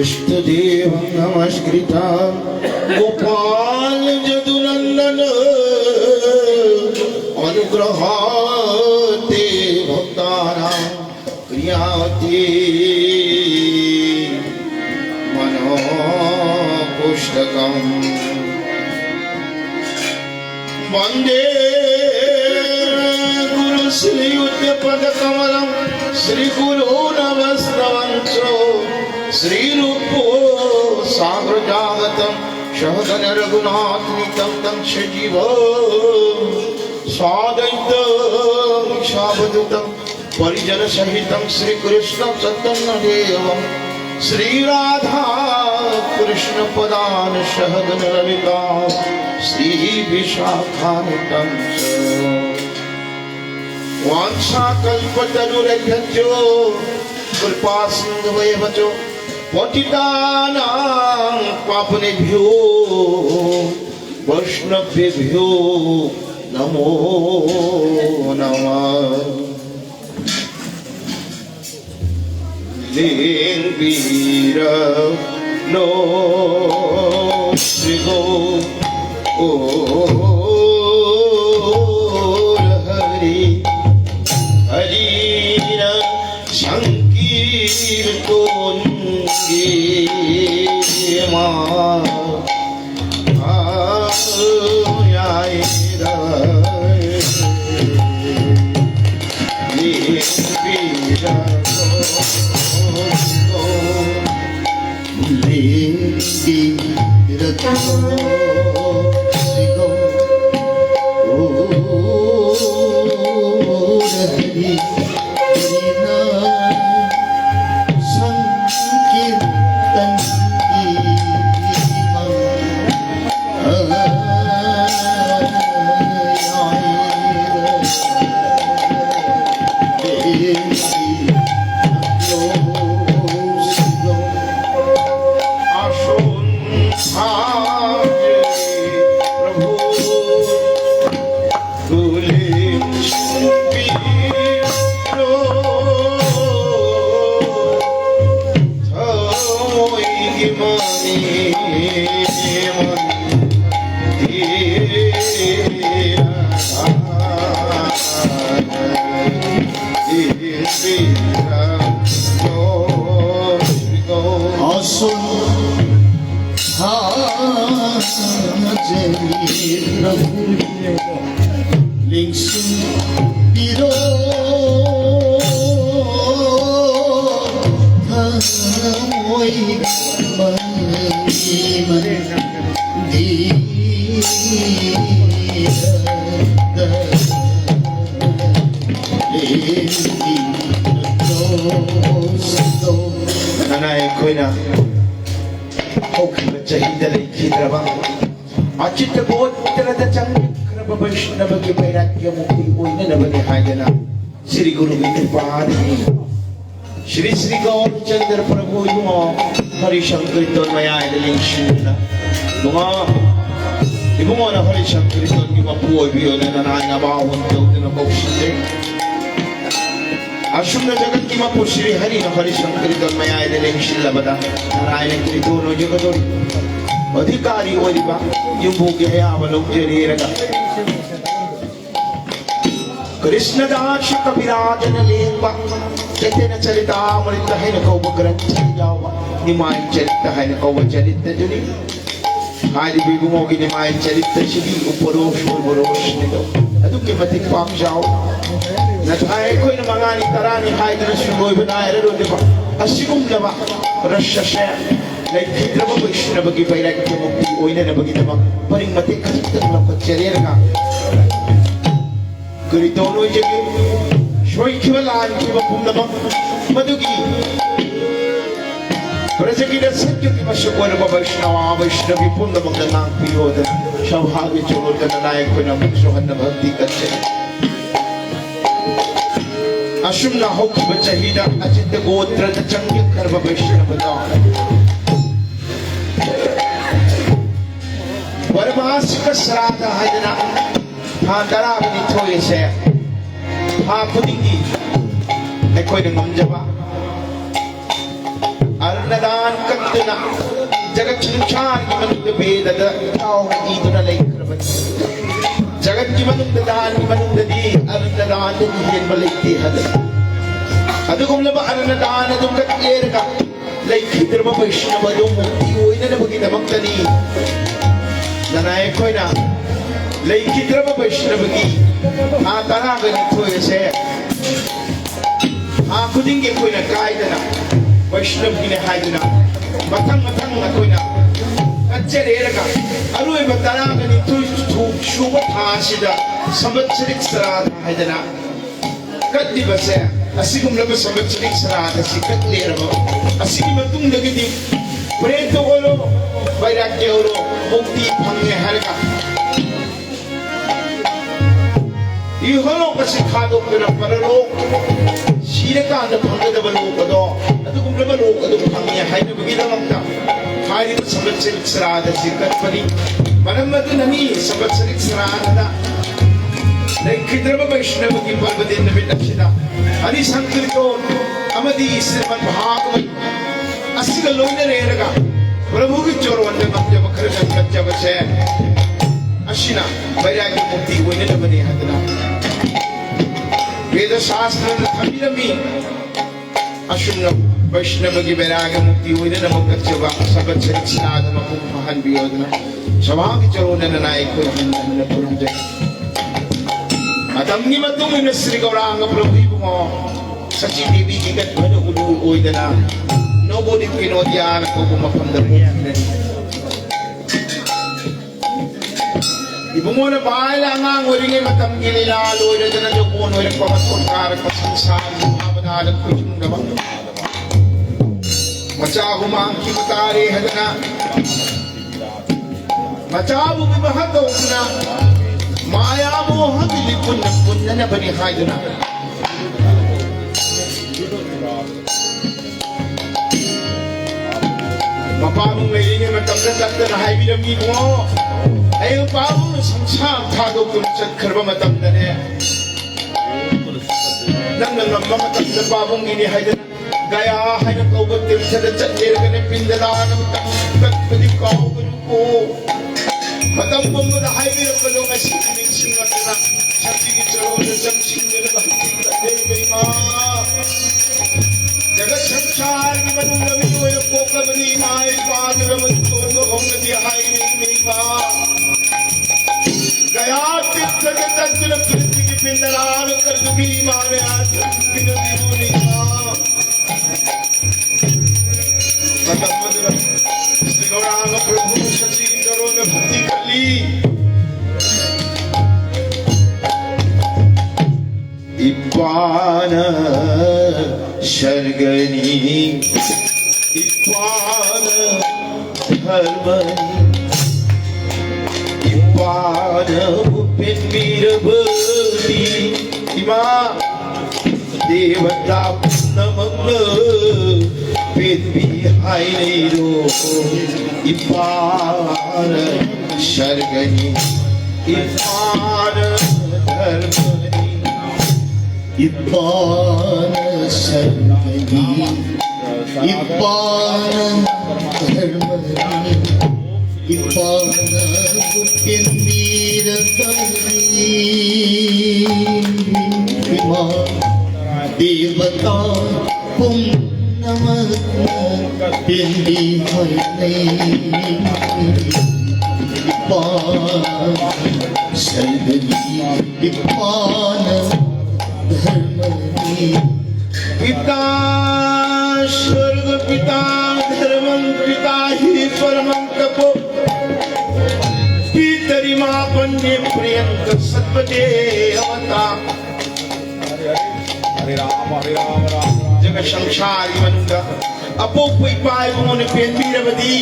इष्टदेव नमस्कृता गोपाल जदुनंदन अनुग्रहाते भक्तानां क्रियाते मनोपुष्टकम् वंदे गुरु श्री युद्धपद कमलम श्री गुरु नमस्तवंशो श्री रूपो साग्रजागतम सहगन रघुनाथनितं तं सजीव सादैतं सावधूतं परिजन सहितं श्री कृष्ण चैतन्य देवं श्री राधा कृष्ण पदान सहगन ललिता श्री विशाखान्वितं वाञ्छाकल्पतरुर्भ्यो कृपा सिन्धुभ्येव च पतितानां पावनेभ्यो वैष्णवेभ्यो नमो नमः। वीर नो श्रीगो ओ हरि हरिर संकीर्तन मा श्री गुरु श्री श्री गौरचंद्र प्रभु हरिशंकर तन्मयाय लिंगशिला दुआ इबुमोना हरिशंकर तन्मय मपुओ बियोने नाना बावन तोदन बौशिते अशुभ जगत की मपु श्री हरि हरिशंकर तन्मयाय लिंगशिला बदा नारायण की दोनों जगतों अधिकारी ओरिबा युभुगे आवलोक जरीरगा कृष्णदास कविराजन लेवा तेन चरितामृत है न कौ ग्रंथ जावा निमाय चरित है न कौ चरित जुनी हाय बिगुमो की निमाय चरित श्री उपरोष उपरोष निदो अदुके मति पाप जाओ न थाए कोई न मंगानी तरानी हाय दृश्य गोय बनाए रोदे पा असिगुम लवा रशशे लैथिद्रव वैष्णव की वैराग्य मुक्ति ओइने न बगी तमा परिमति खचित लक चरेरगा करी दोनों जगह शोई खिवलान की वपुन्नमा मधुगी प्रजगी रसक्य की मशकोर वैष्णवा वैष्णवी पुण्यमंगलां पियोदन सौभाग्य चोदन नायक को नमः सोहन भक्ति करते अशुम ना हो की बचहीदा अचित गोत्र चंग कर्म वैष्णव दा वरमासिक श्राद्ध हजना हादरा बनी थोड़े से हाँ खुदी कोई ने मंजबा अन्नदान का iduna jagat sanchar ki manung beda da tao iduna laikrabat jagat ki manung dan ki manung di arna dan di hen balikti hada adu kumla ba arna dan adu kat yerga laikhidra ba vaishnava do mukti oina na bagi damakani nanay koina laikhidra ba vaishnava ki tara ga ni thoye se khuding ke koina kaidana vaishnav ki ne haiduna matang na koina kachere raga arui ba tara ga ni thu shuba thasida samvatsrik sradha haidana kaddi ba se asigum laba samvatsrik sradha sikat leraba asigi matung dagidi preto olo vairagya olo mukti phange harga iholo kasi khado pera paralo siraka na phangada balo kado adugum laba lo kado phange haina bugida lamta hari samvatsrik sradha sikat pari manamatu nami samvatsrik sradha laikhidra vaishnava ki parvadin nabitashida hari sankirto amadi sirman bhagavad asiga loina reraga prabhu ki chorwande matya bakhra katya base ashina vairagya mukti oina nabani hadna veda shastra thamirami ashuna vaishnava ki vairagya mukti oina namakatya va sabatsrik sradha makum pahan biyodna sabha ki chorona nanai ko hanna purunde Atamni matung ina Sri Gauranga Prabhu mo Sachi Devi ki kat bhanu ulu oidana nobody pinodyan ko kumapamdamuhan Ibu mo na bahala nga nguring ay matamgi nilalo na dyan ang lukon walang pamatulkarak pasansan mamamanalag ko yung gabang Macha humangki matari hadana Macha bumibahataw na Maya mo habilit po na banihay doon na. Mapamong ngayon matamdan-tamdan na hay binamig mo. Ay yung pamong nasangsang tagaw kung saan karba matamdan eh. Nang matamdan pamong inihay doon na. Gaya hay ng kaubat din sa datsat nila ka ng pindalaan ng tangkat pwede kaubat ko. Matambang mo na hay binang balong ay singa na sakti chalo na jamsing na bahti dei ma jagat samsar ki manung nami ko yung kokla bani mai paad raman ko no hong di hai ni ma gaya tit jagat tadna prithvi ki pindaran kar dugi ma ne aaj pinudi muni ma matambang Sri Gauranga Prabhu sachi chalo na bhakti kali Ipana Shargani Ipana Dharmani Ipana Upin Mirabati Ima Devata Namagna Vidvi Hainiro Ipana Shargani Ipana Dharmani Ipana Sarvani Ipana Dharmani Ipana Gupindira Tani Ima Devata Pum Namatna Pindi Hainai Ipana Sarvani Ipana पिता स्वर्ग पिता धर्मं पिता ही परमं तपो पितरि मा पन्ने प्रियंक सत्पते अवता हरे राम जग संसारी मनुंगा अपो कोई पाए उन्होंने पेंबीरवदी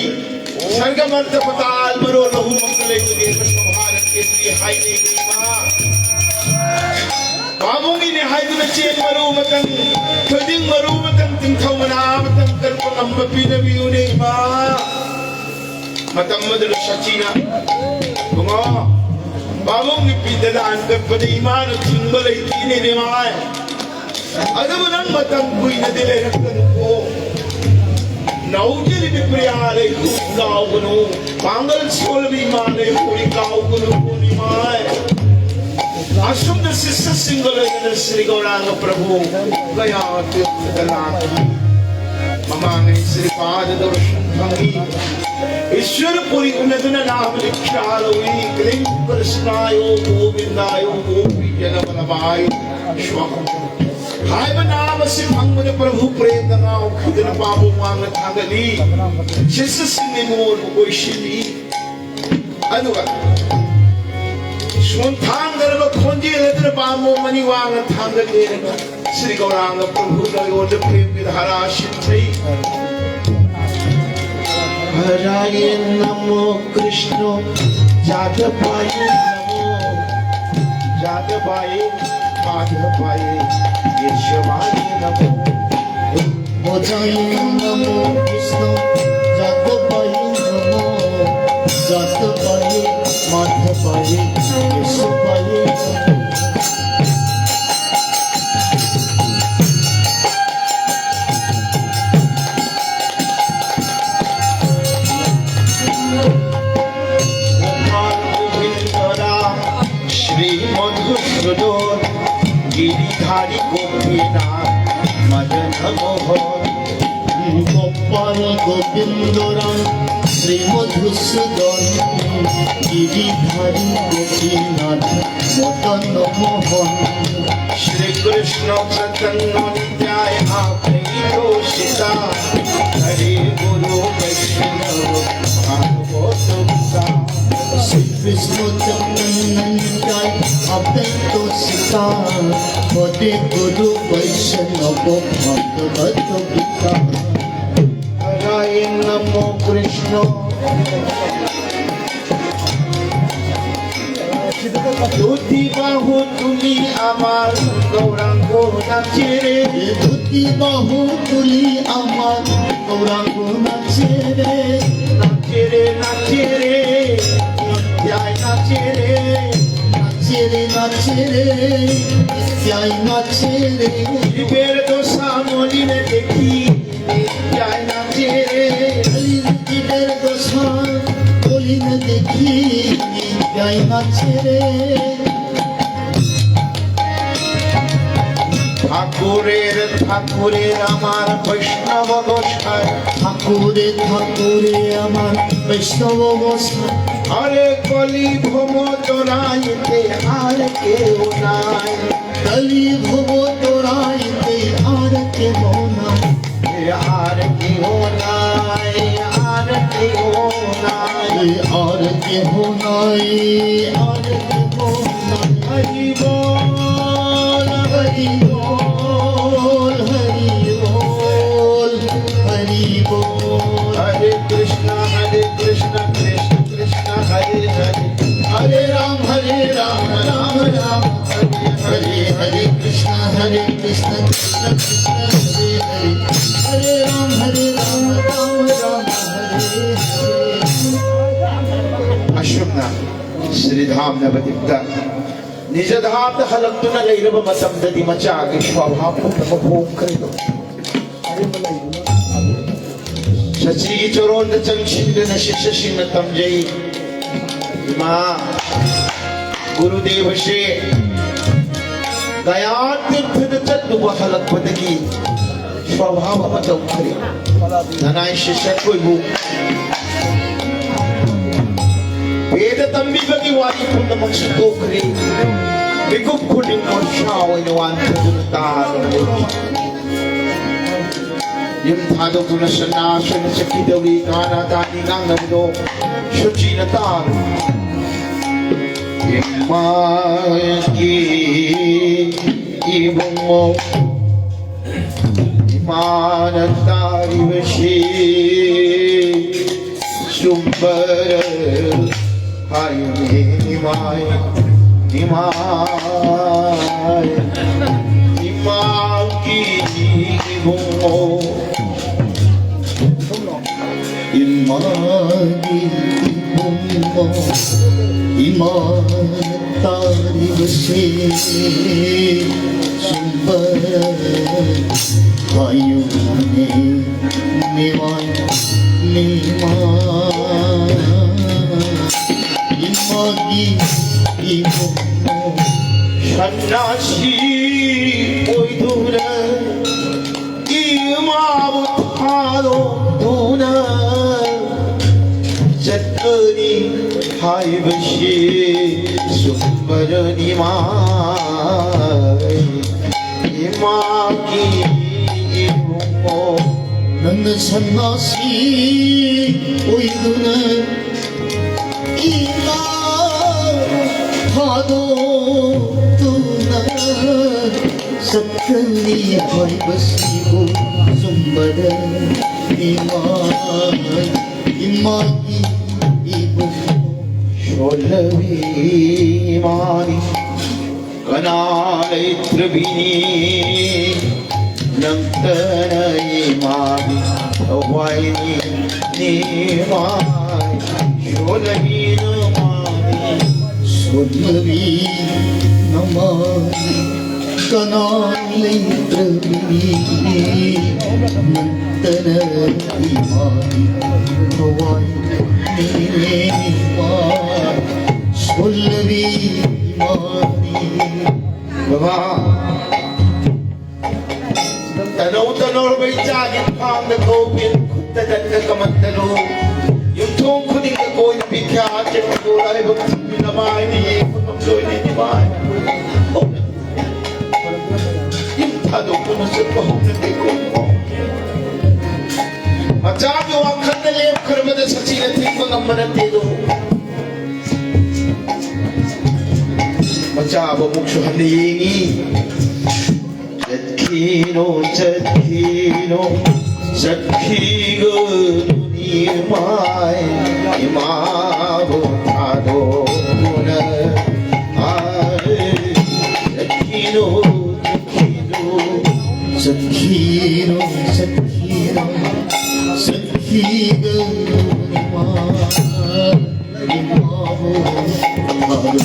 सर्गमर्त पताल मरो लहु मंगले को देश भारत के लिए हाय ने मां Pamong ini hay doon na siya marumatang pwedeng marumatang tingkaw manamatang karpang ang mapinabiyun eh ma matang madalo sa China bunga pamong ipidalaan ka pa na iman at singbalay tini ni ma ano mo nang matang buhay na dilayaktan ko Naujiri Bipriale, Gauguno, Pangal Solvi Mane, Gauguno, Punimai. Asum the sister single in the Sri Gauranga Prabhu, Gaya Tirthalaki, Mamang Sri Pada Darshan Bhangi, Ishwarpuri Unadana Namali Kalawi, Grim Krishnayo, Govindayo, Gopi Janavanabai, Shwakam. Hai banama si Bhangmane Prabhu Prendana, Khidana Babu Manga Thangali, Shisa Sinimur Oishili, Anuga. Swantangarva Konji Letter Bamu Maniwanga Thangali, Sri Gauranga Prabhu, the Prem with Harashitri. Haraye Namo Krishna, Jatapai Namo, Jatapai, Madhapai. Yeshwani Namo, Bhajaye Namo Krishna, Jatapaye Namo, Jatapaye, Madhapaye, Yeshwaye Namo. Shri Madhusudor, Giridhari Gopinath, Madan Mohan, Gopal Govindaram, Sri Madhusudan, Giridhari Gopinath, Madan Mohan. Shri Krishna Chaitanya Nitya Prayosita, Hare Guru Vaishnava Bhagavata. Sri Krishna Chaitanya Advaita Sita, Hare Guru Vaishnava Bhagavata Gita. Hare Namo Krishna. Duti bahu tuli amar Gaurango nachere. Duti bahu tuli amar Gaurango nachere. Nachere nachere, jai nachere. Nachere nachere, jai nachere. Jiber dosa moli ne dekhi, jai nachere. Jiber dosa moli ne dekhi, jai nachere. ঠাকুরের আমার বৈষ্ণব গোসাই, ঠাকুরে ঠাকুরে আমার বৈষ্ণব গোসাই। আরে কলি ভব তোরাইতে আর কেউ নাই, কলি ভব তোরাইতে আর কেহ নাই, আর কেউ নাই, আর কেউ নাই, আর কেহ নাই, আর কেহ নাই। হরি বল হরি বল, হরি বল, হরি বল। হরে কৃষ্ণ কৃষ্ণ কৃষ্ণ হরে হরে, হরে রাম রাম রাম হরে হরে হরে কৃষ্ণ কৃষ্ণ কৃষ্ণ হরে হরে, হরে Ram Ram Ram Hare Hare. Ashumna Sridham Navatikta Nijadham the Halaktuna Lairava Matam Dadi Machagi Shwabham Putapabhom Krido Sachi Choron the Changshin Shishashin Tamjay Ma Guru Deva She Gayat the Chatu Halak Pataki Shwabham Matam Krido Nanai Shishakui Veda tambi bagi wali punna magsutokri. Bigup kuling mo siyaw inawan ko dunutalo. Yung tado ko na sa nasyo na sa kidawi kana tani ngang namdo. Shuchi na talo. Imagi ibong mo. Imanatari vashi. Sumbara. Hari Nimai, Nimai, Nimaki Mo, Imagi Mo, Iman Tari Vashi, Sumbara, Hayune Nimai. 산나시 오이두나 이마부타도 두나 잣거니 하이버시 숨바르니마 이마기 이붕모 너는 산나시 오이구는 이마 파도 두나 섞으니 헐벗이고 숨바른 이마기 이붕모 숄레비마니 कनाले त्रिबिनी नंतन Emami वाइनी नीमाई शोलहीन मानी सुनवी नमानि कनाले त्रिबिनी नंतन इमामी वाइनी नीमाई सुनवी बाबा तनो रुपये जागे फांग न कोपिन खुद तक कमंतलो युद्धों खुदी के कोई बिख्या के पकोड़ा है भक्ति नमाय नहीं खुद जोई नहीं बाय युद्ध तो कुन से बहुत देखो मजाक यो अखंड ले खरमद सची न थी को नंबर दे दो मचाब मुक्षु हनेगी जत्खीनो जत्खीगो नीमाय इमाबो थादो न आरे जत्खीनो सखीरो सखीरो सखीरो निमाहो भारो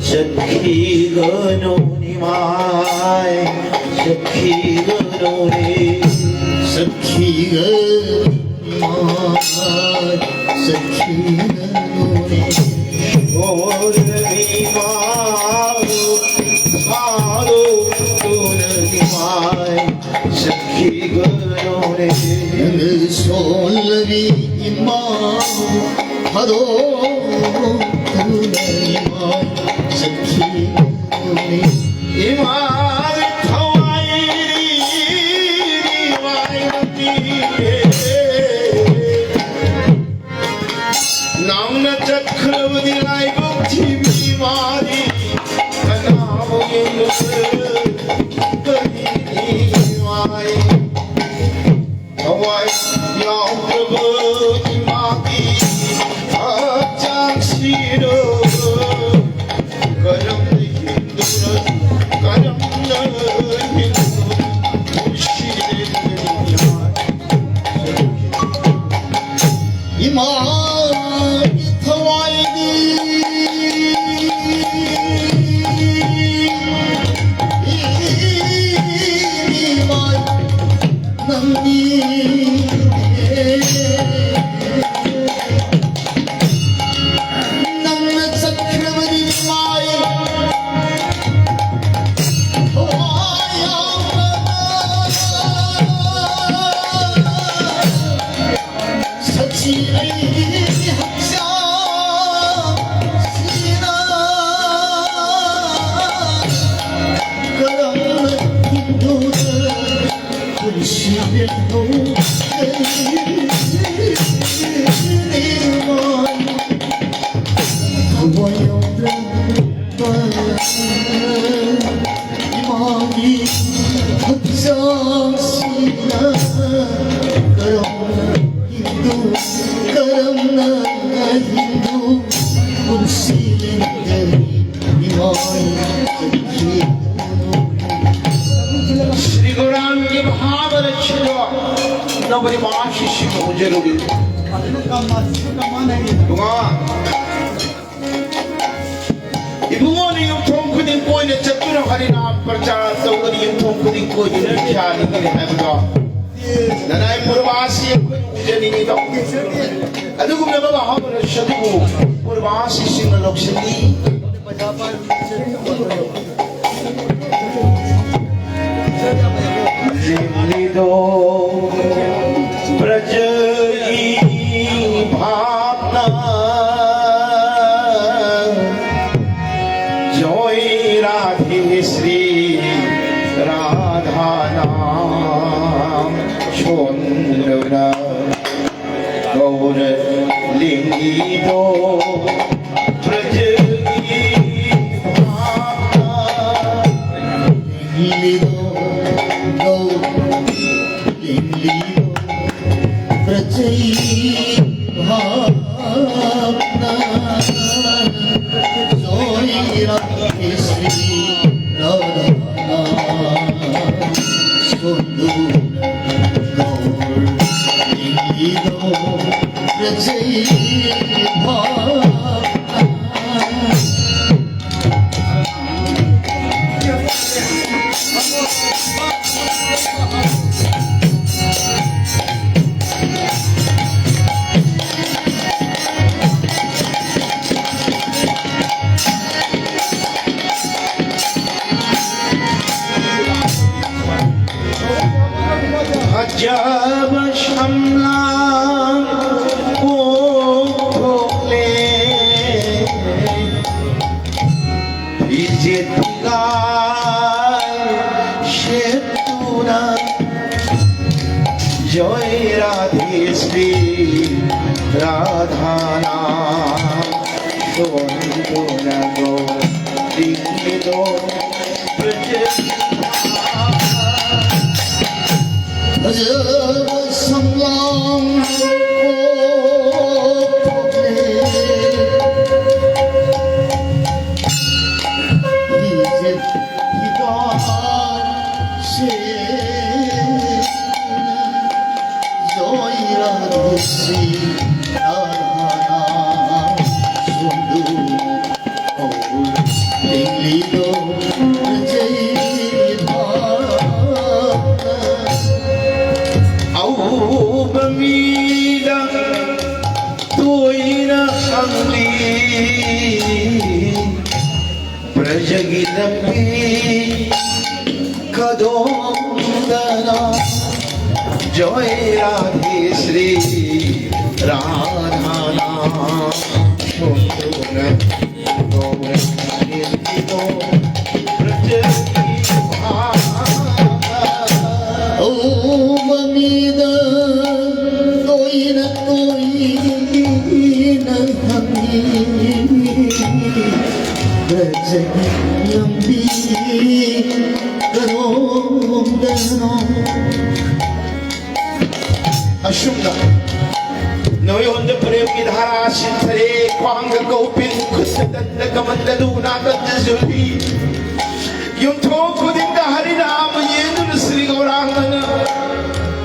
सखी गनो निमाय सखी गनो रे सखी निमाय सखी गनो रे और निमायो हारो तोर निमाय सखी गनो रे सोलवी इमाम हरो सखी इमाम थवाई नाम न चक्रवती लाई बुद्धि बीमारी नाम ये माई थवाई याओ प्रभु इमामी आचाक्षीरो करम हिंदू करम हिंदू मुर्शिदे इमाम थवाई नंदी नन्न चक्रवती माई सची हक्षा सीना करम हिंदू खुर्शीदो इमामी हक्षा सीना करम हिंदू खुर्शीदो श्री गुरुराम के भाव रक्षित नवरी मां शिष्य को जरूरी इबुओं ने युद्धों को दिन कोई ने चतुर हरि नाम प्रचार तौर युद्धों को दिन कोई ने ख्याल नहीं है बता ननाई पुरवासी को उजनी नहीं दो ꯑꯗꯨꯒꯨꯝꯂꯕ ꯃꯍꯥꯄꯨꯔꯨꯁ ꯑꯗꯨꯕꯨ ꯄꯨꯔꯕꯥꯁꯤꯁꯤꯡꯅ ꯂꯧꯁꯤꯜꯂꯤ ꯂꯦꯝꯂꯤꯗꯣ ꯕ꯭ꯔꯖꯒꯤ ꯚꯥꯞꯅ জয় রাধে শ্রী রাধা নাম সুন্দর গৌর লিঙ্গিত ব্রজগী ভাবনা লিঙ্গিত লিঙ্গিত ব্রজই ভাবনা জয় রাধে শ্রী রাধা সুন্দর গৌর লিঙ্গিত ব্রজই ভাবনা जब शमला को ठोकले ভিজে গায় সে তুনা জয় রাধে শ্রী রাধা নাম সুন্দর গৌরীত जब संगम Bamida tuina amli Prajaginapi kadondana Joy Radhe Shri Radhana Shundana Gaura Nirtito Bamida toina hamni Brajagi lambi karondano Ashumna Noi honda prem ki dhara shithare Kwang kaupin khutadanda kamandaluna kadjazulhi Yung thoko dinda hari naam yenun Sri Gaurangana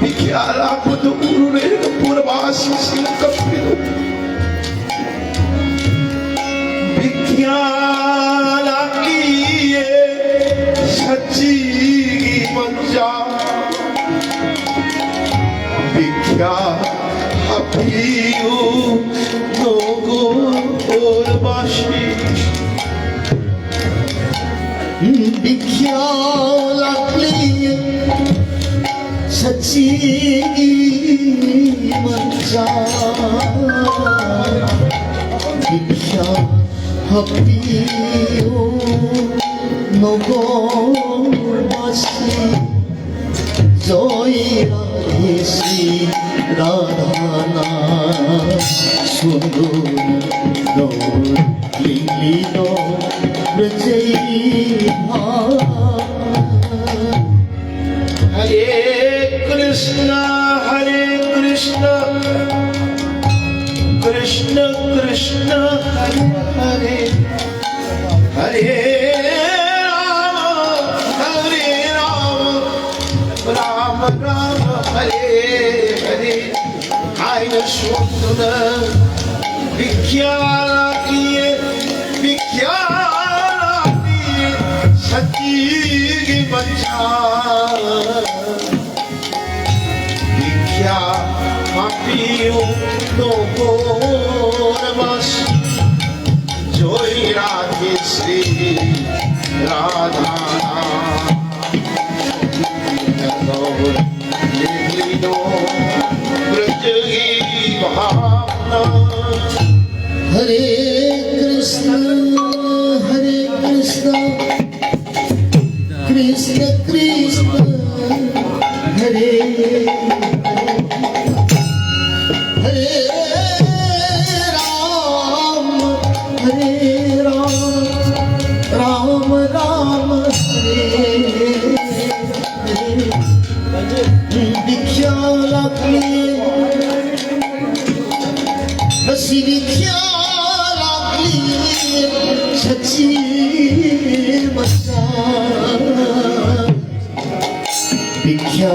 Bikyala kutu uru rega purvasi sinkapidu Bikyala kiye sachi manja Bikyala piyu nogo purvasi Bikyala kliye sachi manja Bikyala piyu nogo basi Joy Radhe Shri Radhana Sundur Gaur Lilito Brajai Hare Krishna Krishna Krishna Hare Hare Hare Rama Rama Rama Hare Hare Aina Shundana Bikyala kiye Sati Mancha Bikya Mapiyo No নগরবাসী জয় রাধে শ্রী রাধা নগর লীন ব্রজ হি ভাবনা हरे कृष्ण कृष्ण कृष्ण हरे हरे राम राम राम हरे हरे दीक्षा लागली अशी दीक्षा सच्ची मस्ता दीक्षा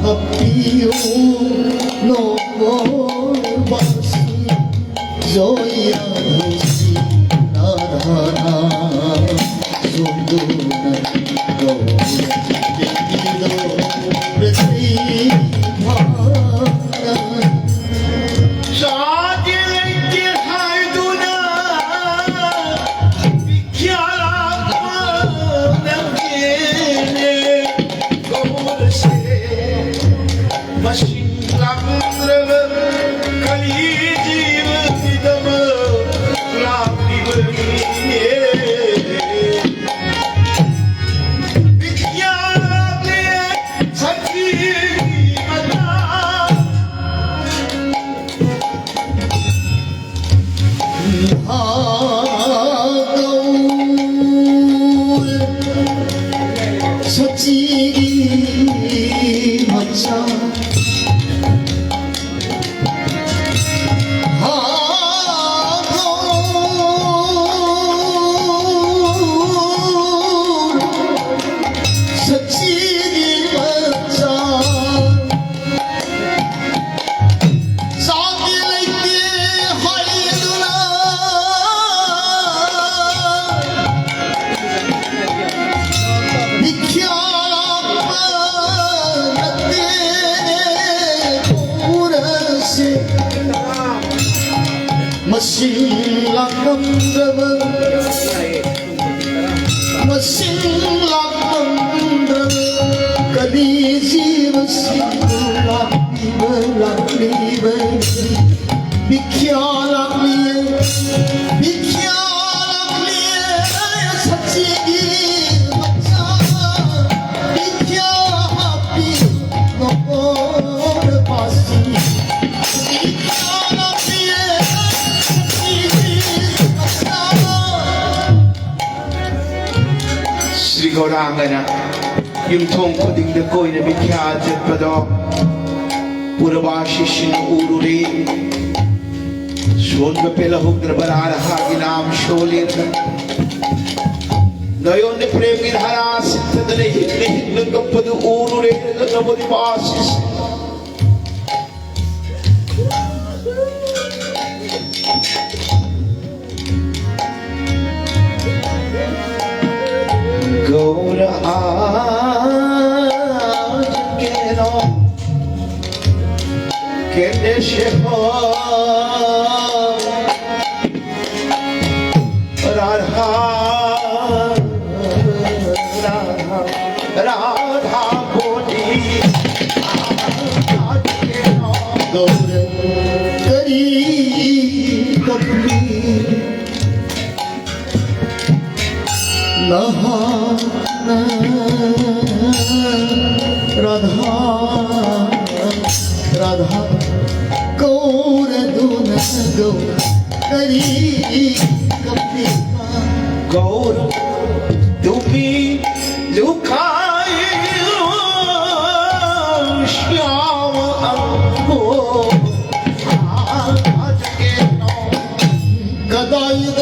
हपियो no बासी जोया होसी राधा सुंदर गो प्रति भावना कली जीव भिक्षा सच्ची भिक्षा Pasi Sri Gaurangana Yumthong Kudingda Koina Mikya Jetpado Purabashishin Urure Shonga Pela Hukra Barara Haginam Sholir Nayon Premir Haras Tadane Hitli Kapadu Urure Nobody passes Gaura aaj keno kene sheho Radha Radha Koti aaj keno Gaura kari kapli Radha Radha गौर दुन गौ करी कपिला गौर तुम्ही लुकाई श्याम अंगो आज के नौ गदायुध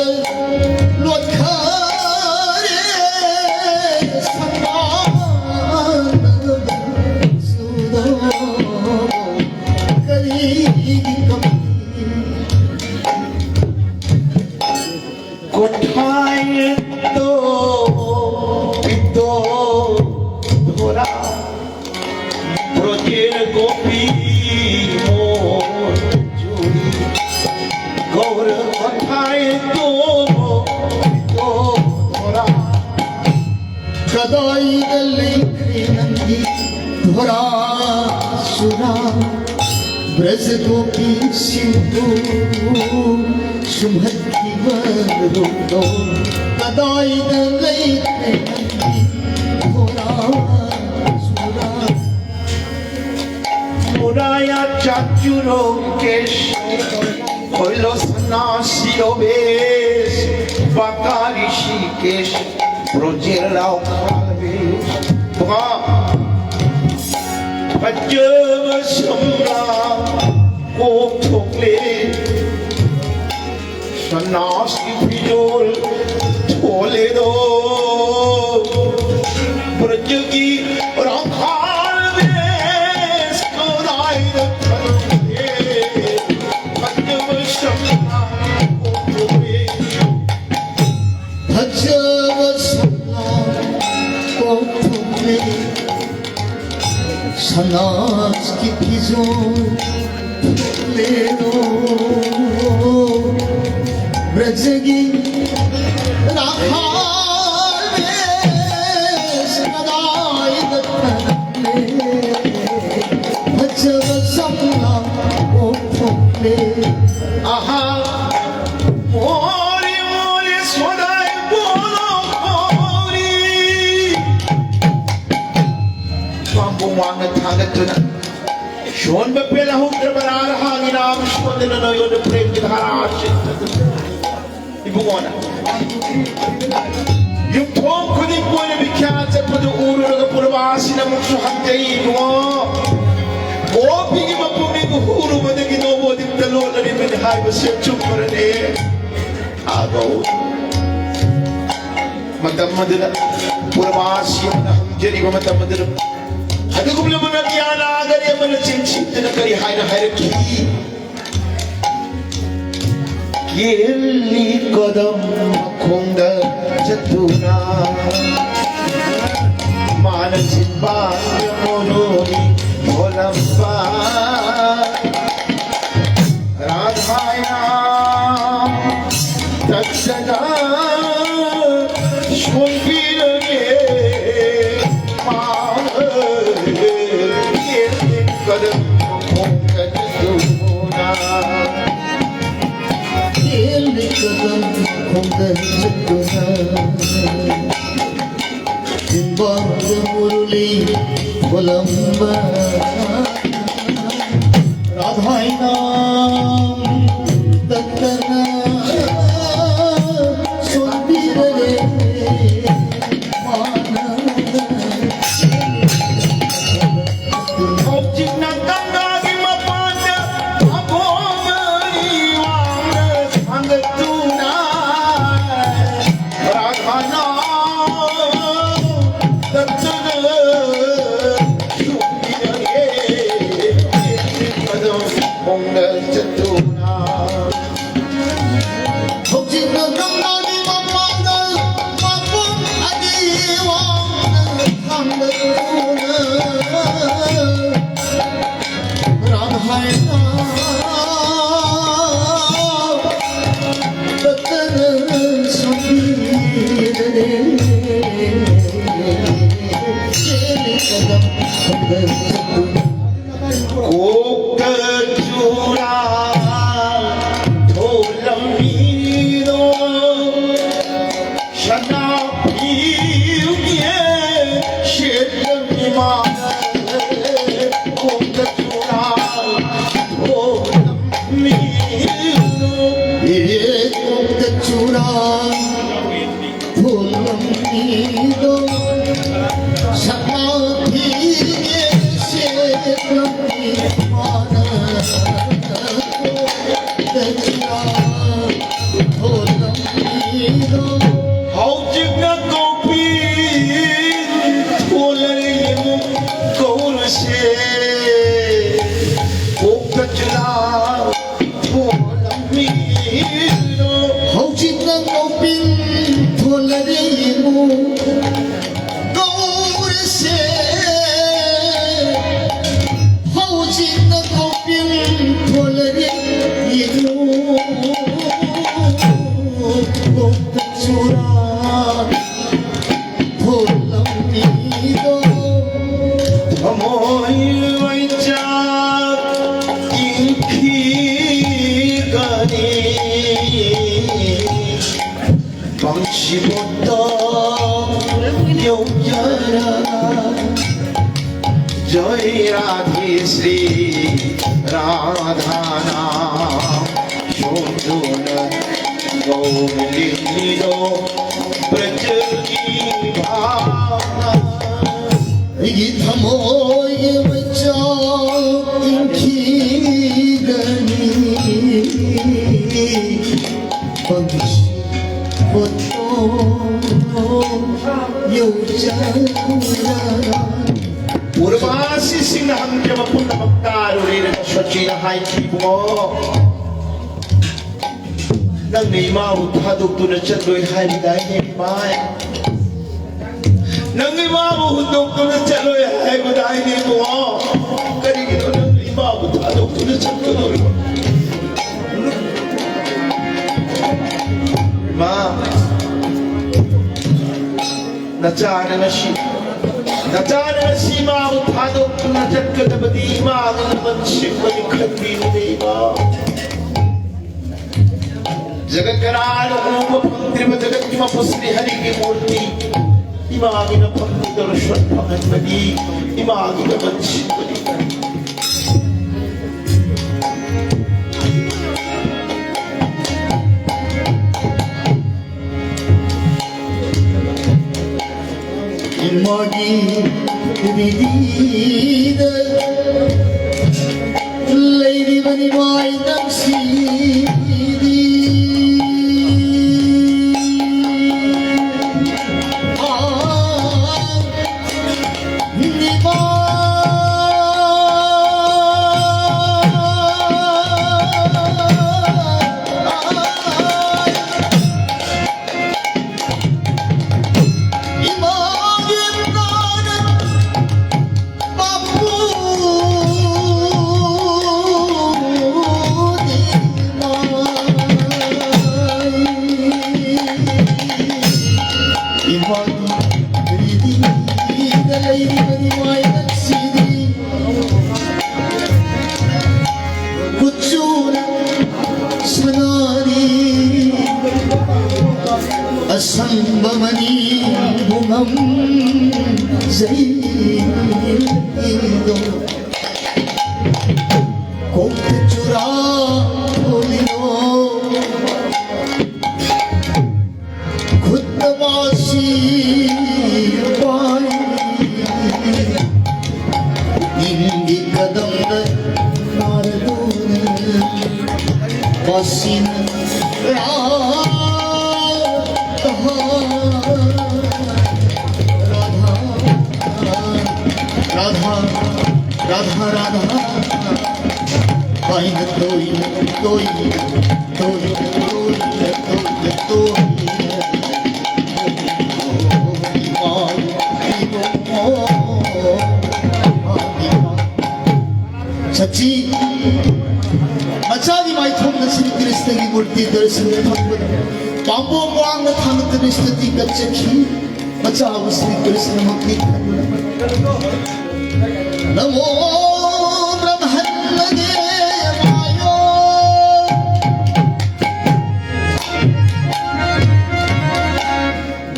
Gopi कदाईदा लेखे नंगी धोरा सुरा ब्रज गोपी सिंधु सुमत की बरदो कदाईदा लेखे नंगी धोरा सुरा মুরায়া চাচুর কেশ হইল সন্ন্যাসী বেশ বাঁকা ঋষিকেশ ব্রজের লাউ খাবে পঞ্চম সম্রাট को ठोकले सन्यासी फिजोल ठोले दो ब्रज की रखाल वेश को राय रखे पंचम सम्राट को ठोकले भजव सन्ना को ठोकले सन्यास की फिजोल ले लो ब्रज की राखाल वेश कदाई दत्तने भजव सन्ना को ठोकले आहा मोरी मोरी स्वदाय बोलो मोरी स्वामी वांग थागतुना शोन बपेला हो प्रबरार हानि नाम शोधन नो योद प्रेम की धारा आशित इबु गोना युग थोम खुदी कोने विख्यात से पद ऊरुग पुरवासी न मुक्षु हत्ते इबु ओ पिगी मपुनी को ऊरु बदगी नो वो दिप तलो लड़ी में हाय बसे चुप करने आगो मतम मदन पुरवासी न हम जरी मतम मदन हदुकुबल मन ज्ञान आगरे मन चिंतन करी हाय न हर की केली कदम खुंद जतुना मानसिक बाय मोनोनी भोलंबा राधाया तत्सदा शुंबीर गे कदम खुंद जतुना केली कदम खुंद जतुना बिंबांग मुरली भोलंबा राधाई नाम दत्तना सुंदर रे जितना गंगा की मपान अभोमरी वांग संग तूना राधा नाम दत्तन कदम खुंद जतुना जितना गंगा की मपान अभोम अजीवान संग तूना राधाई नाम दत्तन सुंदर रे केली कदम खुंद जतुना कोक चूड़ा ढोलम मीरो शना पीउगे शेत विमान कोक चूड़ा ढोलम मीरो एक चूड़ा फूलम नीदो समाधि से प्रति मान चूड़ा फूलम नीदो हौ जिग्न गोपी फूलरे गौर से कोक चूड़ा ढोलम मीरो हौ चित्त गोपी सुखी गणे पंक्षी जय राधे श्री राधा नाम शोधन गौलिलो ब्रज की भावना ये थमो ये बचाओ इनकी Ghani पंक्षी Urmasi sinahang niya mapunta magkaroon ng Shachinahay Kibo. Nang naimaw, hadog to na siya doon hari dahil may. Nang naimaw, hadog to na siya doon hari dahil mo. Kanino nang naimaw, hadog to na siya doon. Ma, nachana na siya. Nachana na si Mao Tadok na jagka na badi ma ang naman siya malikhan din ni ma. Jagat karano kung mapangtirima jagat ki mapusli hari ki murti. Imagi na pangdarshan pangan badi. Imagi naman siya malikhan. Imagi vidida Lady Bunny Boy Nagsidi Asambamani bungam zaido Kok cura bolino Khudmasi pai Indi kadam naradun Basin Radha Radha Find the toy सच्ची मचारी माई थोम न श्री कृष्ण की मूर्ति दर्शन भगवत पापों वांग थान तनिष्ठति गच्छखी मचाओ श्री कृष्ण मुक्ति नमो ब्रह्मदेवायो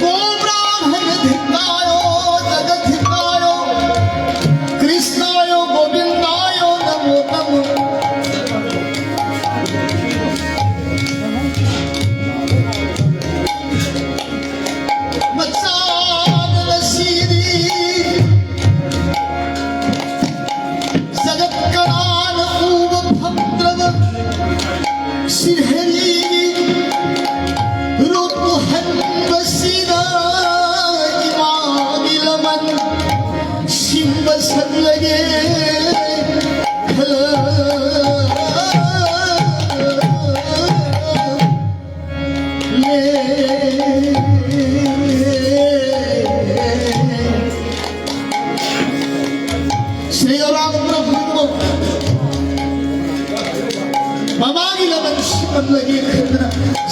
गो ब्राह्मणधिकायो जगद्धिकायो कृष्णायो गोविन्दायो नमो नमो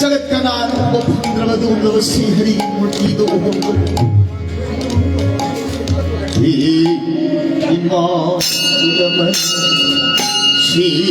जगत का नाम वो भद्रवदुर्गव श्री हरि मूर्ति दो इमा हल्ले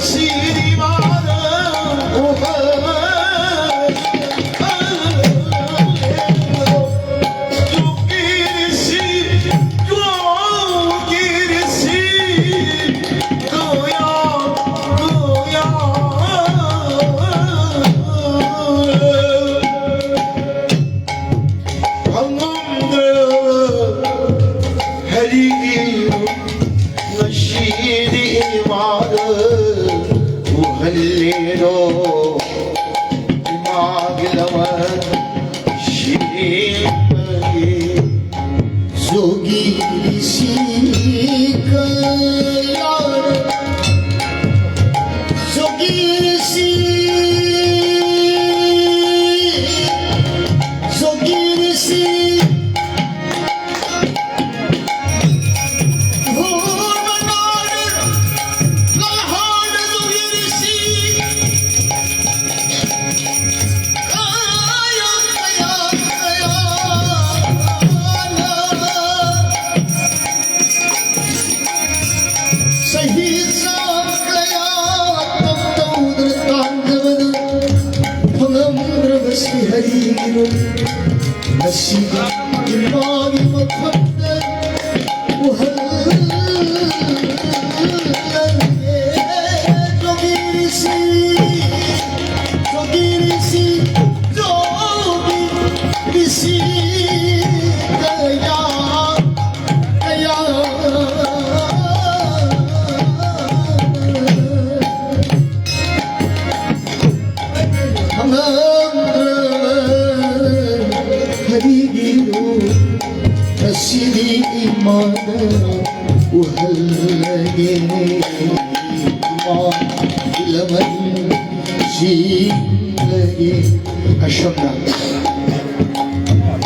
से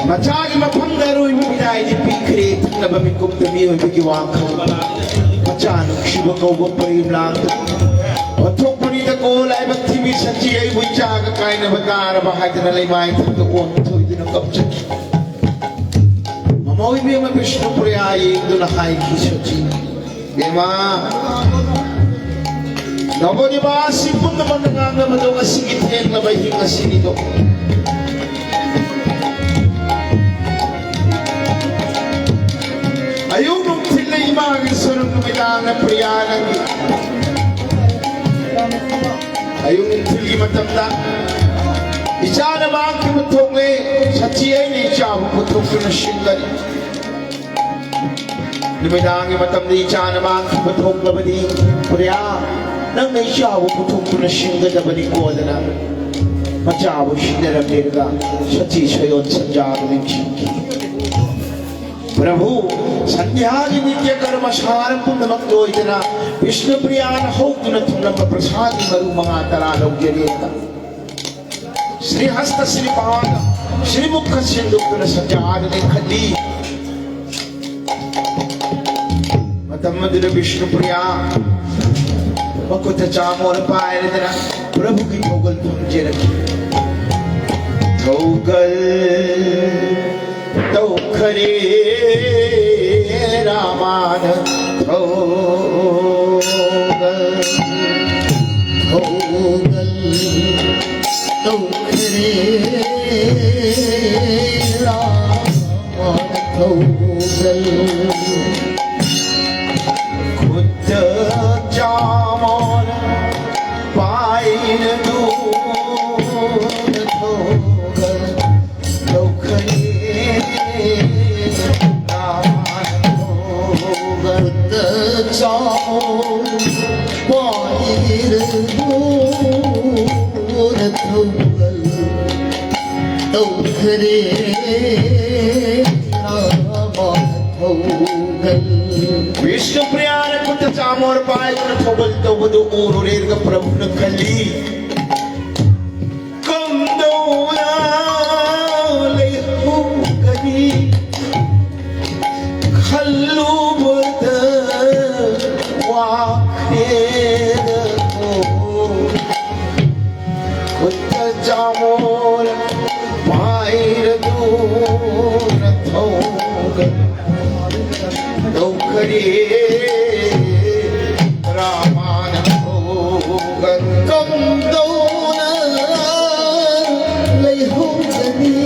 Macagi mapanggaroy mo pinay di pikre na bamikop na miyo bigiwakaw. Machanok siya ko parim lang. Otok po nita ko lai magtimi sa chiyay mo chaga kay na bagara bahay na laymay tatuon to ito ng kapchak. Mamawi mo yung mabishno priyayi doon na kay kisyo chi. Dima. Nabo di ba sipon naman nangangama daw nga sigit na bay hinga sinito. Ayun nung sila'y mga sarang numilang na priyanan. Ayun nung sila'y matamda. Isa na mga kimutong sa chiyay ni siya maputong ko na shingan. Numilang matamda isa na mga kimutong na badi priya. Nang may siya maputong ko na shingan na badi ko na machawo shinarang nirga sa chisayon sa jaro ng chinki. प्रभु संध्यागी नित्य कर्म सारं पुण्यमक्तो इतना विष्णु प्रियान हो तुन तुम प्रसाद मरु मंगातरा लौक्यरेता श्री हस्त श्री पाद श्री मुख सिंधु तुन सजाद ने खली मतम मधुर विष्णु प्रिया मकुत चामोर पाए इतना प्रभु की थोगल पहुंचे रखी थोगल तो खरे रामान थोगल थोगल तो खरे रामान थोगल खुद जामोन पाइन दून थोगल तो खरे रामान थोगल जाओ पाहिर दूर थोगल तो खरे रामान थोगल विष्णु प्रियान कुत चामोर पायन थोगल तो वदु ऊरुरेर्ग प्रभु न खली कम दौला ले हो गनी खल्लू बद वाखेद हो कुत चामोर पायर दूर थोगल लौकरे रामान थोगल कम दौन ले हो गनी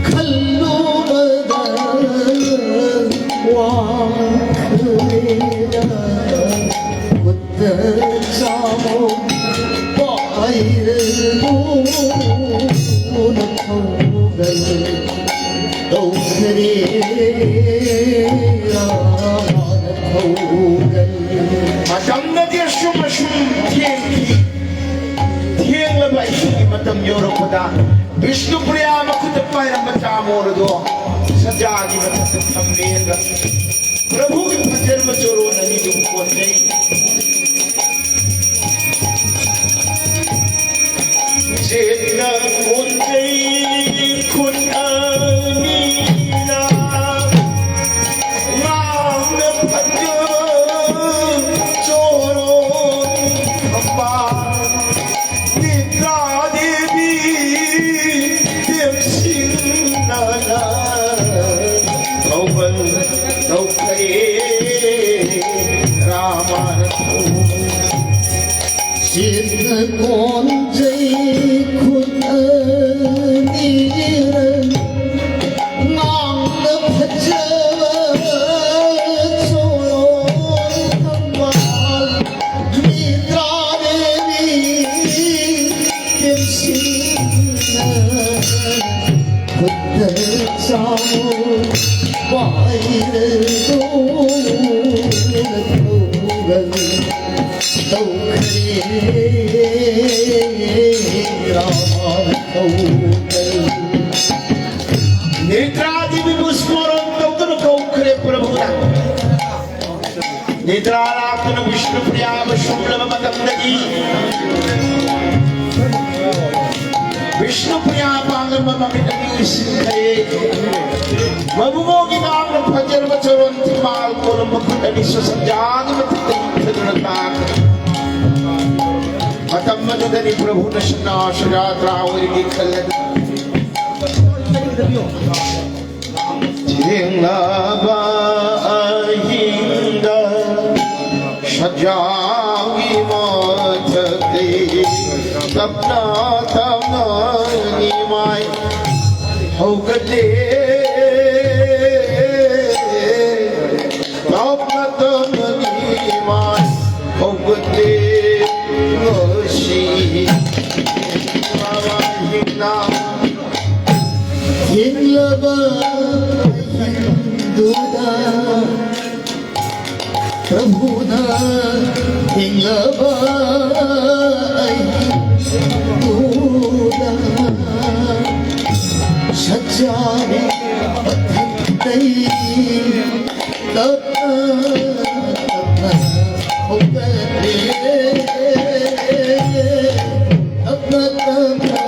खल्लू बदल वाखेदा कुत जामो पायर दून थोगल तो खरे रामान थोगल मतम नदिया शुम शुम थियंग लबाई की मतम योरपदा विष्णु प्रिया मकुत पायर मचा मोरदो सजागी मतम थमनेगा प्रभु की भजन में चोरो नहीं जो कौन नहीं चेतना कौन नहीं खुनानीना नाम भजन चोरो अम्बा निद्रा देवी देव सिंहना थोगल थोकरे रामान सिद्ध कौन जय खुद नीर नाम भजव चोरो कम्बाल निद्रा देवी देव सिंह खुद जाओ पायर दूर थोगल तो खरे रामान थोगल नेत्रादि विस्मरण तोकन कौखरे प्रभुना नेत्रालाकन विष्णु प्रिया शुक्लम मतम नदी विष्णु प्रिया पांगम ममितनी सिंहे मबुगो की नाम फजर बचरंति माल कोरम मुकुटनि ससंजाग मतितनि फदुनताक मतम मदनि प्रभु नशना शरात्रावरी की खलन थिंगलाबा अहिंदा सजागी माथते सपना तमनी माय होगले सपना तमनी माय होगले नोशी बाबा हिंदा हिंगलबा हिंदुदा प्रभुना हिंगलबा हिंदुदा सच्चारे पथंतई तपना होगले अपना तमना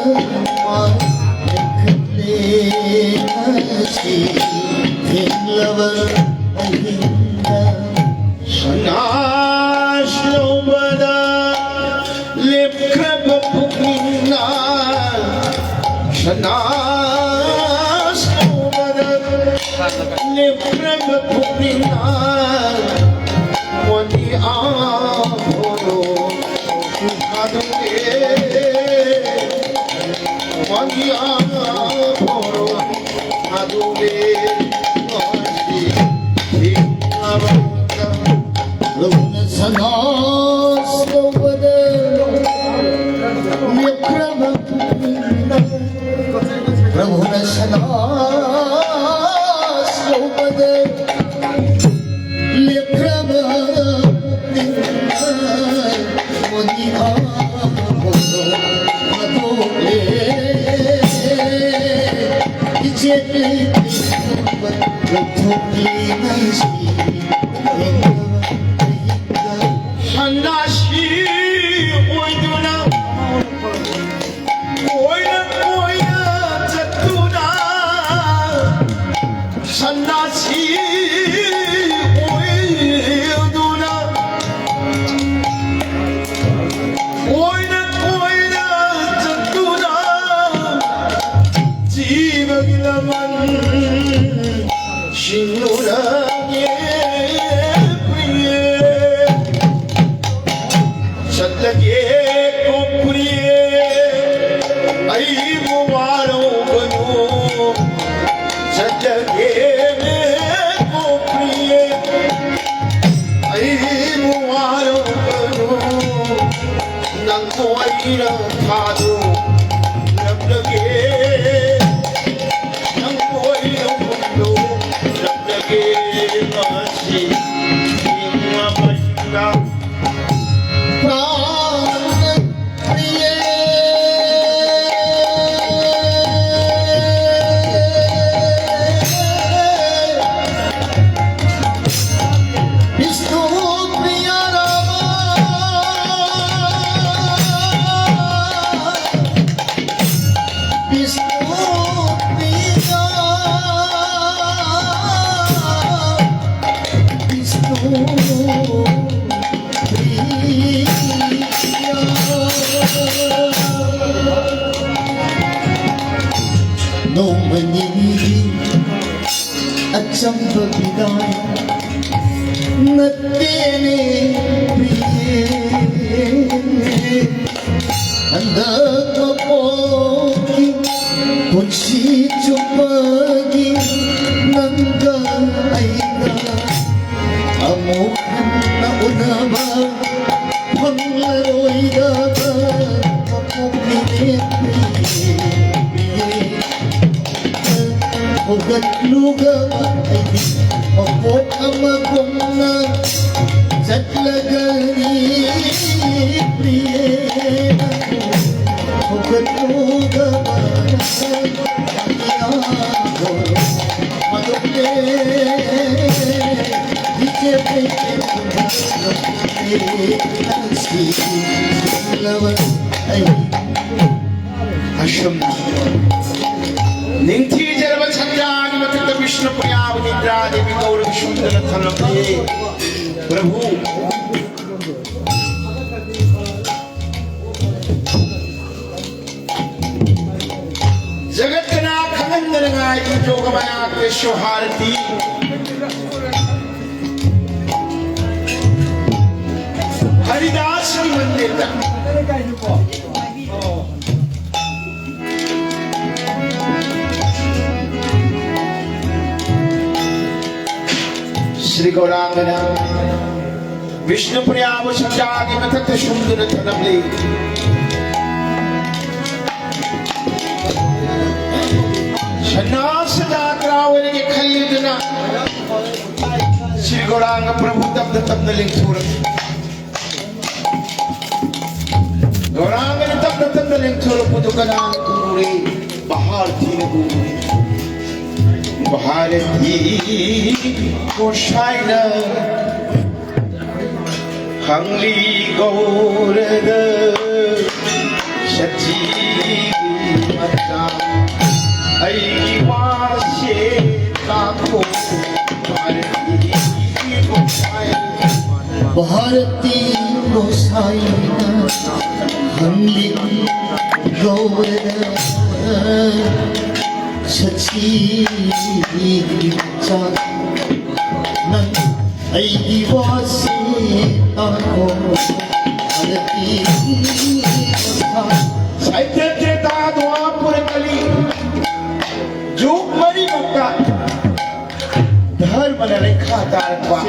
Lover, Nash Lobada भूमिना शनास्मोदर निप्रभ भूमिना मनि आभोरो भादुरे मनि आभोरो भादुरे प्रभु न सनास्लोपद लेप्रभ मुनि आभोरे इजेते प्रथुकी नसी हन्नाशी ओइदुना ओइना ओइना जतुना हन्नाशी ओइदुना ओइना ओइना जतुना जीवगिलमन शिनुरागे लगे को प्रिय आई मुवारो बनो सजगे को प्रिय आई मुवारो बनो नंगो आईरा खादो रब लगे नंगो आईरा बनो रब लगे मासी निम्मा बचना nung maningin at sampabiday na tinipriye handag mapogi kung sityo pagi nanggang ay na amukan na unaba panglaro'y dapat mapupinitpriye Ugat luga ay di mapot ang magumna Sat lagani priye Ugat luga ay ayago Malukle Di jepe Nasi Lawan ay Asham निंथी जरब छंजानि मतित विष्णु प्रियाव निद्रा देवी गौरव सुंदर थनपे प्रभु जगत ना खंडन गाय जोगमया के शोहारती हरिदास मंदिर तक श्री गौरांगना विष्णुप्रिया वशंजागे मथक सुंदर थनमले शनास जात्रावरे खल्लिदना श्री गौरांग प्रभु तब्द तब्द लिंगथुर गौरांग ने तब्द तब्द लिंगथुर पुदुकना कुरे बाहर थी ने भारती को शायना हंगली गौरद सची मता आई वासे काको भारती को शायना भारती को शायना हंगली 뜨거워는 서치자 난 아이와 세하고 아르띠 साहित्य के दाद वहाँ पूरे कली जोक मरी मक्का धर्म न रेखा तारवा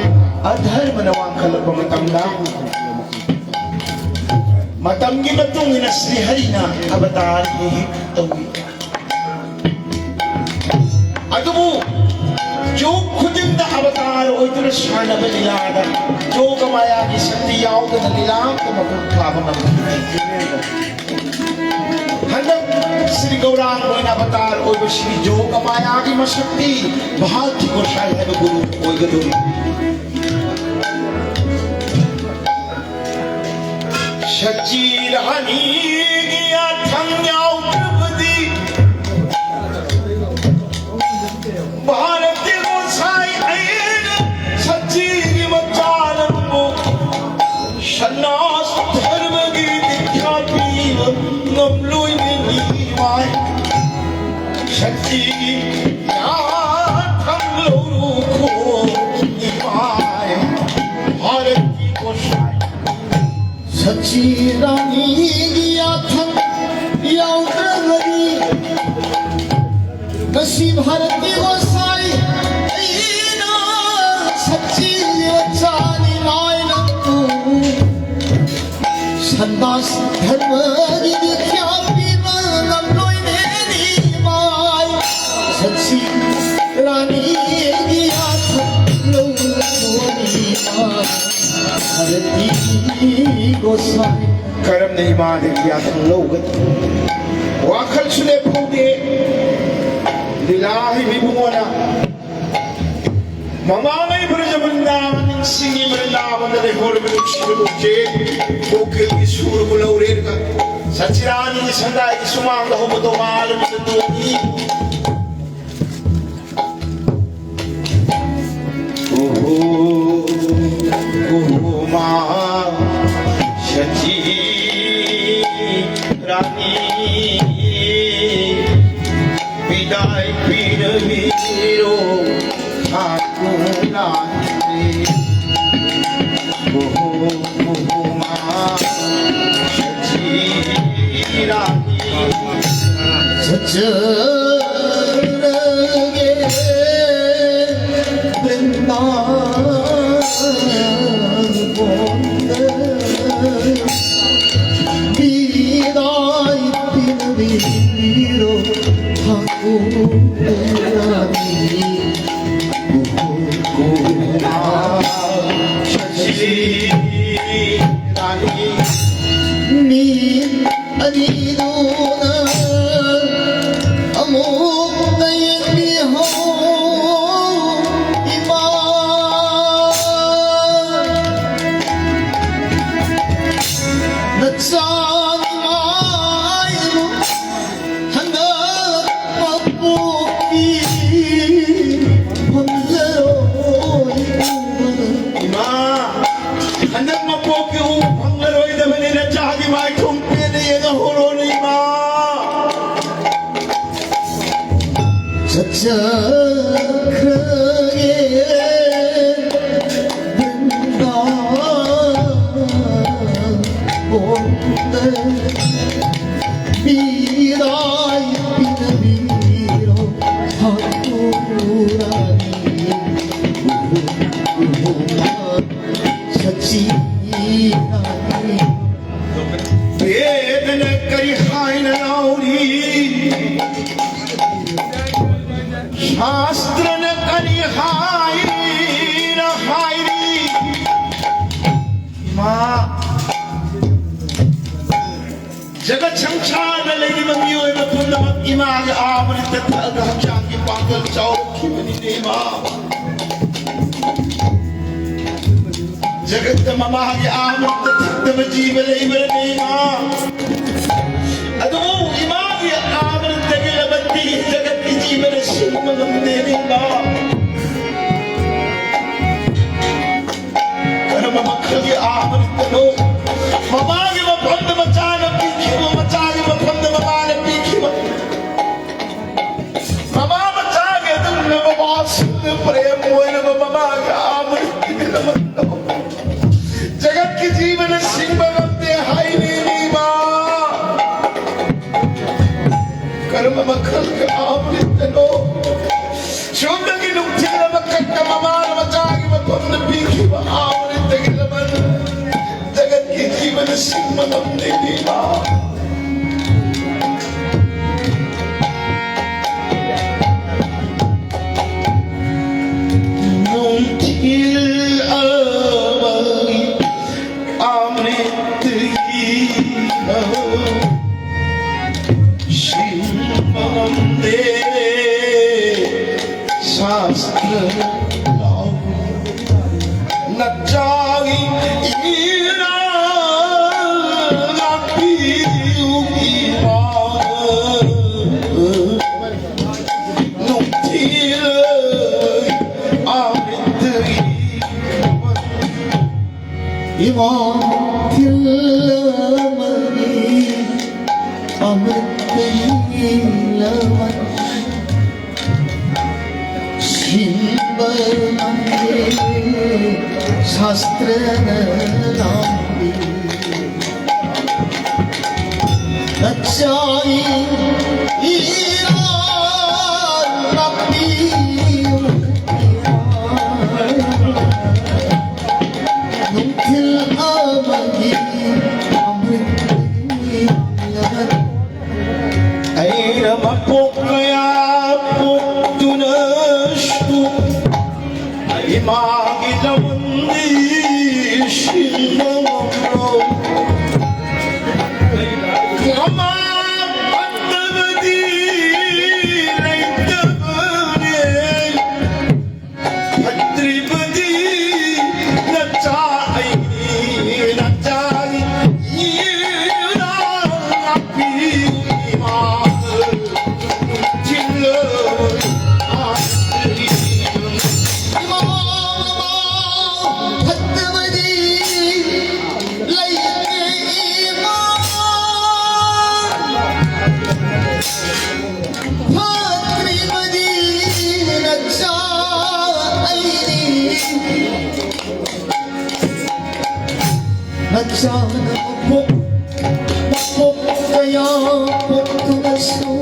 अधर्म न वांखल बमतमना मतंगी मतुंगी न श्री हरि ना अवतार ही तोगी अदबू जो खुदिंद अवतार ओइतुर शान बलियादा जो कमाया की शक्ति याओग न लीलाम तो मकुट खावनम हंदक श्री गौरांग ओइन अवतार ओइ श्री जो कमाया की मशक्ति भाग्य को शायद है गुरु ओइ गदुरी सच्ची रानी गिया थंग्याओ प्रभुदी भारत को साई ऐन सच्ची मचालन को सन्नास धर्म की दीक्षा पीव नमलुई में नीवाय सच्ची याथम लोरू को नीवाय भारत की को साई सच्ची रानी गिया थन याउद्रगरी नसी भारती गोसाई ऐना सच्ची वचानी मायनतु संदास धर्म की दीक्षा पीवा नमलोई मेरी माय सच्ची रानी गिया थन लोरी माय भारती गोसाई करम नहीं मान किया तुम लोग वाखल सुने फूटे दिलाही विभुमोना ममामय ब्रज वृंदावन सिंह वृंदावन दे होर में शिवचे कोकिल की सूर बुलौरेर का सचिरानी संदाई सुमांग हो बदो माल में दोगी ओहो ओहो मां सची रानी विदाई पीर वीरो ठाकुरा ओहो ओहो मां सची रानी सचरगे वृंदावन विदाई पिनवीरो ठाकुरानी सची रानी नी अनिदोना अमोक नयनी हो इमान नचानी मायनु हंगा पपुकी हमलो मां हनक मपो के ऊ भंगरोई दे मने न चागी माई तुम पे ने ये होरो नहीं मां सचरगे विदाई पिनवीरो ठाकुरानी सच्ची रानी वेद न करी हाय न लाउरी शास्त्र न करी हाय न हायरी मां जगत संसार न लेगी मंगियो न पुण्य इमाग आमृत तग चांगी पागल चौकी बनी ने मां जगत ममागे आमृत तग जीवले इमरे मां अदो इमागे आमृत के लबती जगत की जीवन सुम गंदे ने मां कर्म मखल आमृत लो ममागे बंद मचान की मचागे बंद mama Karma makal ka amrit ano. Siyempre kinugtin na magkat na mamala matagi matong nabiki ba amrit na gilaman. Dagat kiti ba na sigmanam na hindi ba? Nung til amay amrit na gilaman. Shimamde Shastra Nachagi Ira Napiu Ira Nuktil Amrit Imam Tilmani Amrit Lawan Shimbalamde Shastra Nambi Nachai Ira Rabbi Nuktil Amagi Amrit Lawan Ay namapok kaya puktunastu Imagilaman di sinamamraw Kama pagdabadi Naitabani Pagtribadi Natay Natay Nagsana mapok kaya pagtunaso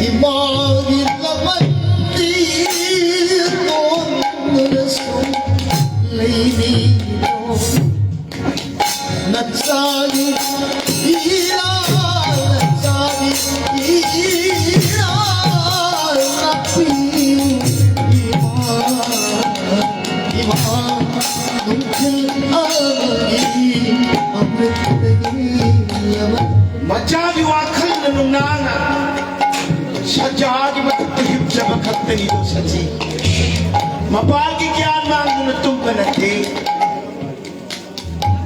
Imagin naman dito Naso Lainino Nagsani Ira Nagsani Ira Napiu Imam Nukil Amagi Amrit Lawan Majagi wakal na nunana Sajagi matatahib sa bakata nito sa si Mapagi kyan mang nunatong kanati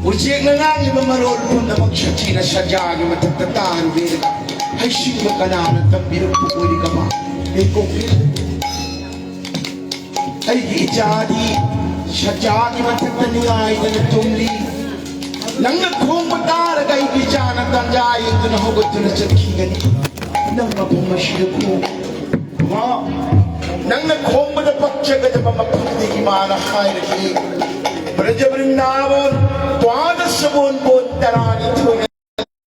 Ursiyag na nga iba marolpon na magsyachi na sajagi matatatahan Bira ay siyang makananan Tang binagpupuli ka ba Ay kukil Ay ijadi Sajagi matataniay na natumli Nang nagkong matara kay Bijan at tanggayin ko na hugot ko na sa kigan Nang mapumasya ko Nang nagkong manapagsya ka na mamapagdi imana kay naging Berjabring namun Tuwadas sa buon-buon tarani ito